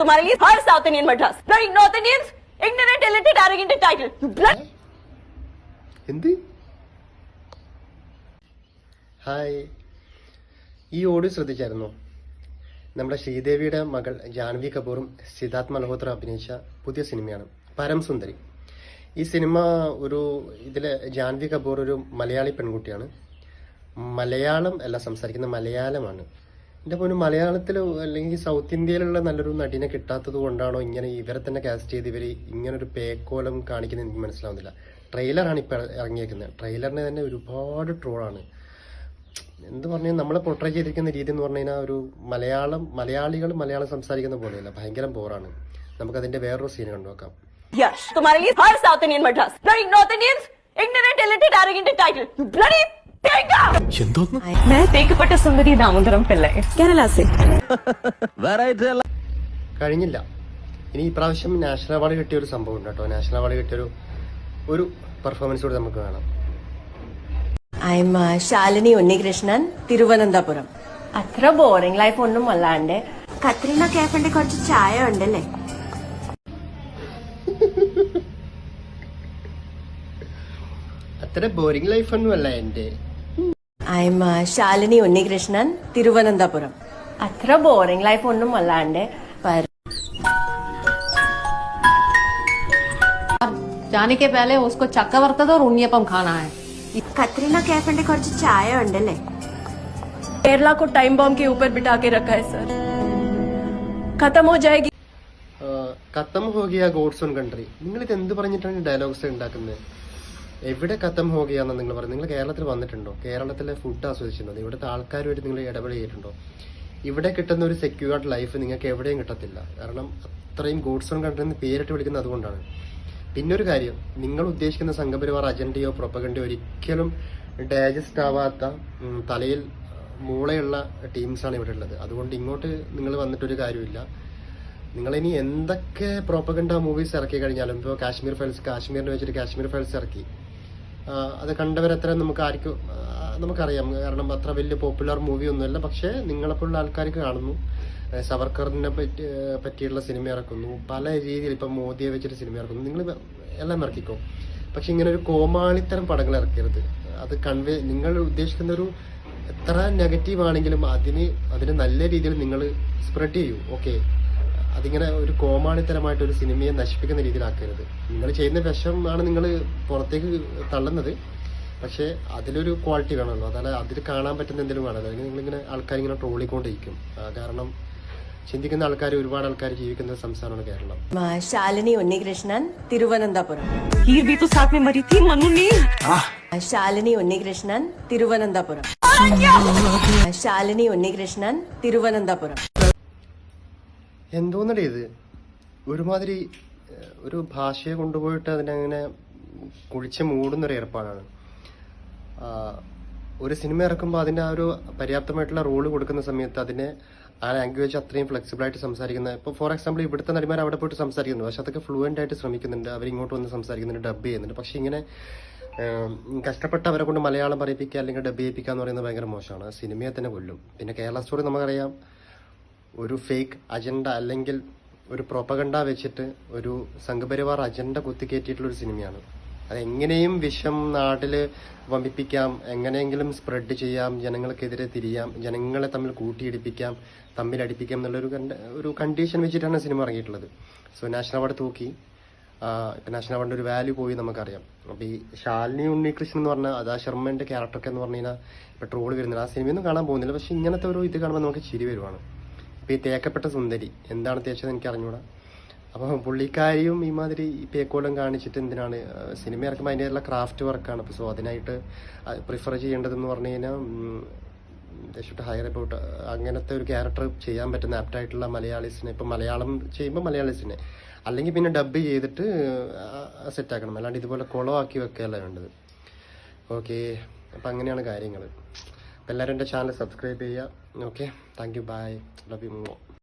तुम्हारे लिए हर South Indian Madras bloody North Indians ignorant, illiterate, arrogant entitled. You bloody എന്ത്? ഹായ്, ഈ ഓഡിയോ ശ്രദ്ധിച്ചായിരുന്നോ? നമ്മുടെ ശ്രീദേവിയുടെ മകൾ ജാൻവി കപൂറും സിദ്ധാർത്ഥ് മൽഹോത്ര അഭിനയിച്ച പുതിയ സിനിമയാണ് പരം സുന്ദരി. ഈ സിനിമ ഇതിലെ ജാൻവി കപൂർ ഒരു മലയാളി പെൺകുട്ടിയാണ്. മലയാളം അല്ല സംസാരിക്കുന്ന മലയാളമാണ്. എൻ്റെ പോലും മലയാളത്തിൽ അല്ലെങ്കിൽ സൗത്ത് ഇന്ത്യയിലുള്ള നല്ലൊരു നടിനെ കിട്ടാത്തത് കൊണ്ടാണോ ഇങ്ങനെ ഇവരെ തന്നെ കാസ്റ്റ് ചെയ്ത് ഇവർ ഇങ്ങനൊരു പേക്കോലം കാണിക്കുന്നത് എനിക്ക് മനസ്സിലാവുന്നില്ല. ട്രെയിലറാണ് ഇപ്പോൾ ഇറങ്ങിയേക്കുന്നത്. ട്രെയിലറിന് തന്നെ ഒരുപാട് ട്രോളാണ്. എന്ത് പറഞ്ഞാൽ നമ്മളെ പോർട്രേ ചെയ്തിരിക്കുന്ന രീതി എന്ന് പറഞ്ഞു കഴിഞ്ഞാൽ ഒരു മലയാളികൾ മലയാളം സംസാരിക്കുന്ന പോലെയല്ല, ഭയങ്കര ബോറാണ്. നമുക്കതിന്റെ വേറൊരു സീൻ കണ്ടുവെക്കാം. Yes, तुम्हारे लिए हर South Indian Madras bloody North Indians ignorant, illiterate, arrogant entitled. You bloody मैं തേക്കപ്പെട്ട സുന്ദരി ദാമോദരം പിള്ളൈ കേരള से കഴിഞ്ഞില്ല. ഇനി ഇപ്രാവശ്യം നാഷണൽ അവാർഡ് കിട്ടിയ ഒരു സംഭവം ഉണ്ട് കേട്ടോ. നാഷണൽ അവാർഡ് കിട്ടിയ ഒരു പെർഫോമൻസ് കൂടെ നമുക്ക് കാണാം. I'm ശാലിനി ഉണ്ണികൃഷ്ണൻ, തിരുവനന്തപുരം. അത്ര ബോറിംഗ് ലൈഫ് ഒന്നും അല്ലാണ്ട് കത്രീന കേഫിന്റെ കുറച്ച് ചായ ഉണ്ടല്ലേ. അത്ര ബോറിംഗ് ലൈഫ് ഒന്നും അല്ല എന്റെ. I'm ശാലിനി ഉണ്ണികൃഷ്ണൻ, തിരുവനന്തപുരം. അത്ര ബോറിംഗ് ലൈഫ് ഒന്നും അല്ലാണ്ട് जाने के पहले उसको चक्का वरतद और उन्नीयपम खाना है. കത്രീന കേഫിന്റെ കുറച്ച് ചായ ഉണ്ടല്ലേ. केरला को टाइम बॉम्ब के ऊपर बिठा के रखा है सर. खत्म हो जाएगी. ഖത്തം ഹോ ഗയാ ഗോഡ്സ് ഓൺ കൺട്രി. നിങ്ങൾ ഇത് എന്ത് പറഞ്ഞിട്ടാണ് ഡയലോഗ്സ് ഉണ്ടാക്കുന്നത്? എവിടെ ഖത്തം ഹോ ഗയാന്ന് നിങ്ങൾ പറയുന്നത്? നിങ്ങൾ കേരളത്തിൽ വന്നിട്ടുണ്ടോ? കേരളത്തിലെ ഫുഡ് ആസ്വദിച്ചിട്ടുണ്ടോ? ഇവിടുത്തെ ആൾക്കാരുമായിട്ട് നിങ്ങൾ ഇടപെടുകയിട്ടുണ്ടോ? ഇവിടെ കിട്ടുന്ന ഒരു സെക്യൂർഡ് ലൈഫ് നിങ്ങൾക്ക് എവിടെയും കിട്ടത്തില്ല. കാരണം അത്രയും ഗോഡ്സ് ഓൺ കൺട്രി എന്ന് പേരിട്ട് വിളിക്കുന്നത് അതുകൊണ്ടാണ്. പിന്നെ ഒരു കാര്യം, നിങ്ങൾ ഉദ്ദേശിക്കുന്ന സംഘപരിവാർ അജണ്ടയോ പ്രൊപ്പഗണ്ടയോ ഒരിക്കലും ഡൈജസ്റ്റ് ആവാത്ത തലയിൽ മൂളയുള്ള ടീംസാണ് ഇവിടെ ഉള്ളത്. അതുകൊണ്ട് ഇങ്ങോട്ട് നിങ്ങൾ വന്നിട്ടൊരു കാര്യമില്ല. നിങ്ങളിനി എന്തൊക്കെ പ്രോപ്പഗണ്ട മൂവീസ് ഇറക്കി കഴിഞ്ഞാലും, ഇപ്പോൾ കാശ്മീരിനെ വെച്ചിട്ട് കാശ്മീർ ഫയൽസ് ഇറക്കി, അത് കണ്ടവരെത്ര നമുക്കറിയാം. കാരണം അത്ര വലിയ പോപ്പുലർ മൂവി ഒന്നുമല്ല. പക്ഷേ നിങ്ങളെപ്പോലുള്ള ആൾക്കാർക്ക് കാണുന്നു. സവർക്കറിനെ പറ്റിയുള്ള സിനിമ ഇറക്കുന്നു, പല രീതിയിൽ ഇപ്പം മോദിയെ വെച്ചിട്ട് സിനിമ ഇറക്കുന്നു. നിങ്ങൾ എല്ലാം ഇറക്കിക്കോ, പക്ഷെ ഇങ്ങനെ ഒരു കോമാളിത്തരം പടങ്ങൾ ഇറക്കരുത്. അത് നിങ്ങൾ ഉദ്ദേശിക്കുന്ന എത്ര നെഗറ്റീവ് ആണെങ്കിലും അതിന് നല്ല രീതിയിൽ നിങ്ങൾ സ്പ്രെഡ് ചെയ്യൂ. ഓക്കെ, അതിങ്ങനെ ഒരു കോമാളിത്തരമായിട്ട് ഒരു സിനിമയെ നശിപ്പിക്കുന്ന രീതിയിലാക്കരുത്. നിങ്ങൾ ചെയ്യുന്ന വിഷമാണ് നിങ്ങൾ പുറത്തേക്ക് തള്ളുന്നത്. പക്ഷെ അതിലൊരു ക്വാളിറ്റി വേണമല്ലോ. അതല്ല അതിൽ കാണാൻ പറ്റുന്ന എന്തെങ്കിലും വേണമല്ലോ. അല്ലെങ്കിൽ നിങ്ങളിങ്ങനെ ആൾക്കാരിങ്ങനെ ട്രോളിക്കൊണ്ടിരിക്കും. കാരണം ചിന്തിക്കുന്ന ഒരുപാട് ആൾക്കാർ ജീവിക്കുന്ന സംസ്ഥാനമാണ് കേരളം. ശാലിനി ഉണ്ണികൃഷ്ണൻ, തിരുവനന്തപുരം. ശാലിനി ഉണ്ണികൃഷ്ണൻ, തിരുവനന്തപുരം. ശാലിനി ഉണ്ണികൃഷ്ണൻ, തിരുവനന്തപുരം. എന്തോന്നടേ ഇത്? ഒരുമാതിരി ഒരു ഭാഷയെ കൊണ്ടുപോയിട്ട് അതിനങ്ങനെ കുഴിച്ച് മൂടുന്നൊരു ഏർപ്പാടാണ്. ഒരു സിനിമ ഇറക്കുമ്പോൾ അതിൻ്റെ ആ ഒരു പര്യാപ്തമായിട്ടുള്ള റോള് കൊടുക്കുന്ന സമയത്ത് അതിനെ ആ ലാംഗ്വേജ് അത്രയും ഫ്ലെക്സിബിളായിട്ട് സംസാരിക്കുന്ന, ഇപ്പോൾ ഫോർ എക്സാമ്പിൾ ഇവിടുത്തെ നടിമാർ അവിടെ പോയിട്ട് സംസാരിക്കുന്നു, പക്ഷെ അതൊക്കെ ഫ്ലുവൻ്റ് ആയിട്ട് ശ്രമിക്കുന്നുണ്ട്. അവരിങ്ങോട്ട് വന്ന് സംസാരിക്കുന്നുണ്ട്, ഡബ് ചെയ്യുന്നുണ്ട്. പക്ഷെ ഇങ്ങനെ കഷ്ടപ്പെട്ട് അവരെ കൊണ്ട് മലയാളം പറയിപ്പിക്കുക അല്ലെങ്കിൽ ഡബ് ചെയ്യിപ്പിക്കുക എന്ന് പറയുന്നത് ഭയങ്കര മോശമാണ്. സിനിമയെ തന്നെ കൊല്ലും. പിന്നെ കേരള സ്റ്റോറി നമുക്കറിയാം, ഒരു ഫേക്ക് അജണ്ട അല്ലെങ്കിൽ ഒരു പ്രൊപ്പഗണ്ട വെച്ചിട്ട് ഒരു സംഘപരിവാർ അജണ്ട കുത്തിക്കയറ്റിയിട്ടുള്ളൊരു സിനിമയാണ്. അതെങ്ങനെയും വിഷം നാട്ടിൽ വമ്പിപ്പിക്കാം, എങ്ങനെയെങ്കിലും സ്പ്രെഡ് ചെയ്യാം, ജനങ്ങൾക്കെതിരെ തിരിയാം, ജനങ്ങളെ തമ്മിൽ കൂട്ടിയിടിപ്പിക്കാം, തമ്മിലടിപ്പിക്കാം ഒരു കണ്ടീഷൻ വെച്ചിട്ടാണ് സിനിമ ഇറങ്ങിയിട്ടുള്ളത്. സോ നാഷണൽ അവാർഡ് തൂക്കി. ഇപ്പം നാഷണൽ അവാർഡിൻ്റെ ഒരു വാല്യൂ പോയി നമുക്കറിയാം. അപ്പോൾ ഈ ശാലിനി ഉണ്ണികൃഷ്ണൻ എന്ന് പറഞ്ഞാൽ അതാ ശർമ്മൻ്റെ ക്യാരക്ടറൊക്കെ എന്ന് പറഞ്ഞു കഴിഞ്ഞാൽ ഇപ്പോൾ ട്രോള് വരുന്നില്ല. ആ സിനിമയൊന്നും കാണാൻ പോകുന്നില്ല. പക്ഷെ ഇങ്ങനത്തെ ഇത് കാണുമ്പോൾ നമുക്ക് ചിരി വരുവാണ്. ഇപ്പോൾ ഈ തേക്കപ്പെട്ട സുന്ദരി എന്താണ് തേച്ചത് എനിക്ക് അറിഞ്ഞൂടാ. അപ്പോൾ പുള്ളിക്കാരിയും ഇമാതിരി പേക്കോലം കാണിച്ചിട്ട് എന്തിനാണ് സിനിമ ഇറക്കുമ്പോൾ അതിൻ്റെ ക്രാഫ്റ്റ് വർക്കാണ്. സോ അതിനായിട്ട് പ്രിഫർ ചെയ്യേണ്ടതെന്ന് പറഞ്ഞു കഴിഞ്ഞാൽ ഷുഡ് ഹയർ അബൌട്ട് അങ്ങനത്തെ ഒരു ക്യാരക്ടർ ചെയ്യാൻ പറ്റുന്ന ആപ്റ്റായിട്ടുള്ള മലയാളീസിനെ, ഇപ്പം മലയാളം ചെയ്യുമ്പോൾ മലയാളീസിനെ, അല്ലെങ്കിൽ പിന്നെ ഡബ് ചെയ്തിട്ട് സെറ്റാക്കണം. അല്ലാണ്ട് ഇതുപോലെ കുളമാക്കി വെക്കുകയല്ല വേണ്ടത്. ഓക്കെ, അപ്പം അങ്ങനെയാണ് കാര്യങ്ങൾ. അപ്പം എല്ലാവരും എൻ്റെ ചാനൽ സബ്സ്ക്രൈബ് ചെയ്യുക. Okay, thank you, bye, love U.